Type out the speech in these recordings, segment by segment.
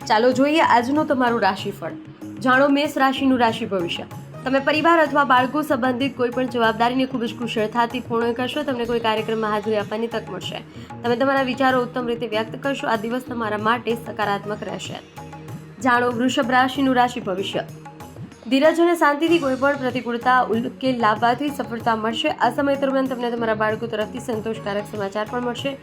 ચાલો જોઈએ આજનું તમારું રાશિફળ. જાણો મેષ રાશિનું રાશિ ભવિષ્ય. તમે પરિવાર અથવા બાળકો સંબંધિત કોઈ પણ જવાબદારીને ખૂબ જ કુશળતાથી પૂર્ણ કરશો. તમને કોઈ કાર્યક્રમમાં હાજરી આપવાની તક મળશે. તમે તમારા વિચારો ઉત્તમ રીતે વ્યક્ત કરશો. આ દિવસ તમારા માટે સકારાત્મક રહેશે. જાણો વૃષભ રાશિનું રાશિ ભવિષ્ય. ધીરજ અને શાંતિથી કોઈ પણ પ્રતિકૂળતા ઉકેલ લાવવાથી સફળતા મળશે. આ સમય દરમિયાન તમને તમારા બાળકો તરફથી સંતોષકારક સમાચાર પણ મળશે.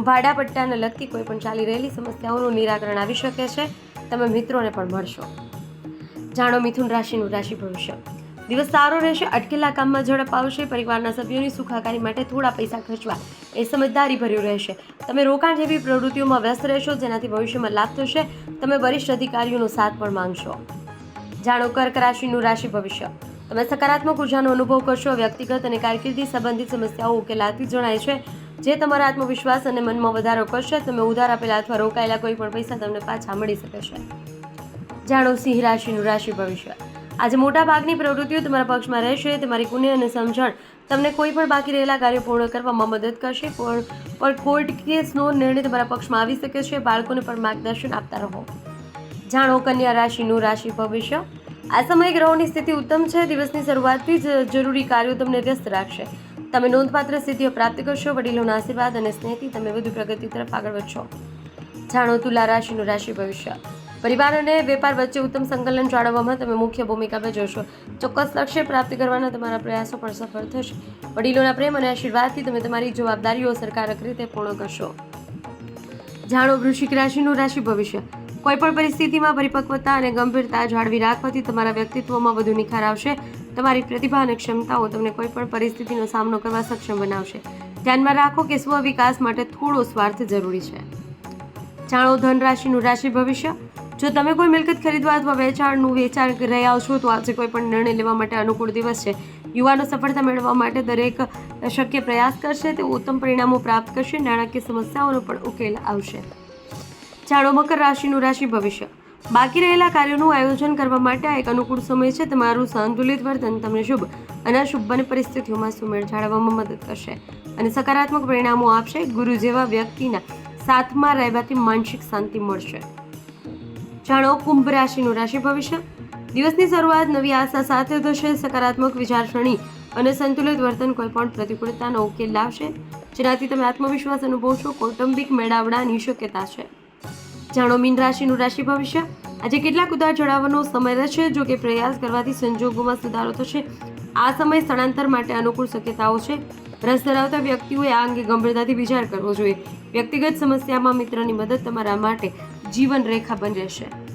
ભાડા પટ્ટાને લગતી કોઈ પણ ચાલી રહેલી સમસ્યાઓનું નિરાકરણ આવી શકે છે. તમે મિત્રોને પણ મળશો. જાણો મિથુન રાશિનું રાશિ ભવિષ્ય. દિવસ સારો રહેશે. અટકેલા કામમાં ઝડપ આવશે. પરિવારના સભ્યોની સુખાકારી માટે થોડા પૈસા ખર્ચવા એ સમજદારી ભર્યું રહેશે. તમે રોકાણ જેવી પ્રવૃત્તિઓમાં વ્યસ્ત રહેશો જેનાથી ભવિષ્યમાં લાભ થશે. તમે વરિષ્ઠ અધિકારીઓનો સાથ પણ માંગશો. જાણો કર્ક રાશિનું રાશિ ભવિષ્ય. તમે સકારાત્મક ઉર્જાનો અનુભવ કરશો. વ્યક્તિગત અને કારકિર્દી સંબંધિત સમસ્યાઓ ઉકેલાતી જણાય છે જે તમારા આત્મવિશ્વાસ અને મનમાં વધારો કરશે. તમે ઉધાર આપેલા અથવા રોકાયેલા કોઈ પણ પૈસા તમને પાછા મળી શકે છે. જાણો સિંહ રાશિનું રાશિ ભવિષ્ય. આજે મોટા ભાગની પ્રવૃત્તિઓ તમારા પક્ષમાં રહેશે. તમારી કુનેહ અને સમજણ તમને કોઈ પણ બાકી રહેલા કાર્યો પૂર્ણ કરવામાં મદદ કરશે. પણ કોર્ટ કેસનો નિર્ણય તમારા પક્ષમાં આવી શકે છે. બાળકોને પણ માર્ગદર્શન આપતા રહો. જાણો કન્યા રાશિનું રાશિ ભવિષ્ય. આ સમયે ગ્રહોની સ્થિતિ ઉત્તમ છે. દિવસની શરૂઆતથી જ જરૂરી કાર્યો તમને વ્યસ્ત રાખશે. તમે નોંધપાત્ર સિદ્ધિઓ પ્રાપ્ત કરશો. વડીલોના આશીર્વાદ અને સ્નેહથી તમે વધુ પ્રગતિ તરફ આગળ વધશો. જાણો તુલા રાશિનું રાશિ ભવિષ્ય. પરિવાર અને વેપાર વચ્ચે ઉત્તમ સંકલન જાળવવામાં તમે મુખ્ય ભૂમિકા ભજવશો. ચોક્કસ લક્ષ્ય પ્રાપ્ત કરવાના તમારા પ્રયાસો પણ સફળ થશે. વડીલોના પ્રેમ અને આશીર્વાદથી તમે તમારી જવાબદારીઓ અસરકારક રીતે પૂર્ણ કરશો. જાણો વૃશ્ચિક રાશિનું રાશિ ભવિષ્ય. કોઈ પણ પરિસ્થિતિમાં પરિપક્વતા અને ગંભીરતા જાળવી રાખવાથી તમારા વ્યક્તિત્વમાં વધુ નિખાર આવશે. તમારી પ્રતિભા અને ક્ષમતાઓ તમને કોઈ પણ પરિસ્થિતિનો સામનો કરવા સક્ષમ બનાવશે. ધ્યાનમાં રાખો કે સ્વ વિકાસ માટે થોડો સ્વાર્થ જરૂરી છે. જાણો ધન રાશિનું રાશિ ભવિષ્ય. જો તમે કોઈ મિલકત ખરીદવા અથવા વેચાણનું વેચાણ કરી રહ્યા છો તો આજે કોઈ પણ નિર્ણય લેવા માટે અનુકૂળ દિવસ છે. યુવાનો સફળતા મેળવવા માટે દરેક શક્ય પ્રયાસ કરશે. તેઓ ઉત્તમ પરિણામો પ્રાપ્ત કરશે. નાણાકીય સમસ્યાઓનો પણ ઉકેલ આવશે. જાણો મકર રાશિનું રાશિ ભવિષ્ય. બાકી રહેલા કાર્યોનું આયોજન કરવા માટે આ એક અનુકૂળ સમય છે. તમારું સંતુલિત વર્તન તમને શુભ અને અશુભ બંને પરિસ્થિતિઓમાં સુમેળ જાળવવામાં મદદ કરશે અને સકારાત્મક પરિણામો આપશે. ગુરુ જેવા વ્યક્તિના સાથમાં રહેવાથી માનસિક શાંતિ મળશે. જાણો કુંભ રાશિનું રાશિ ભવિષ્ય. દિવસની શરૂઆત નવી આશા સાથે થશે. સકારાત્મક વિચારસરણી અને સંતુલિત વર્તન કોઈ પણ પ્રતિકૂળતાનો ઉકેલ લાવશે જેનાથી તમે આત્મવિશ્વાસ અનુભવશો. કૌટુંબિક મેળાવડાની શક્યતા છે. જાણો મીન રાશિનું રાશિ ભવિષ્ય. આજે કેટલાક ઉતાર ચઢાવવાનો સમય રહેશે. જો કે પ્રયાસ કરવાથી સંજોગોમાં સુધારો થશે. આ સમય સ્થળાંતર માટે અનુકૂળ શક્યતાઓ છે. રસ ધરાવતા વ્યક્તિઓએ આ અંગે ગંભીરતાથી વિચાર કરવો જોઈએ. વ્યક્તિગત સમસ્યામાં મિત્રની મદદ તમારા માટે જીવન રેખા બની રહેશે.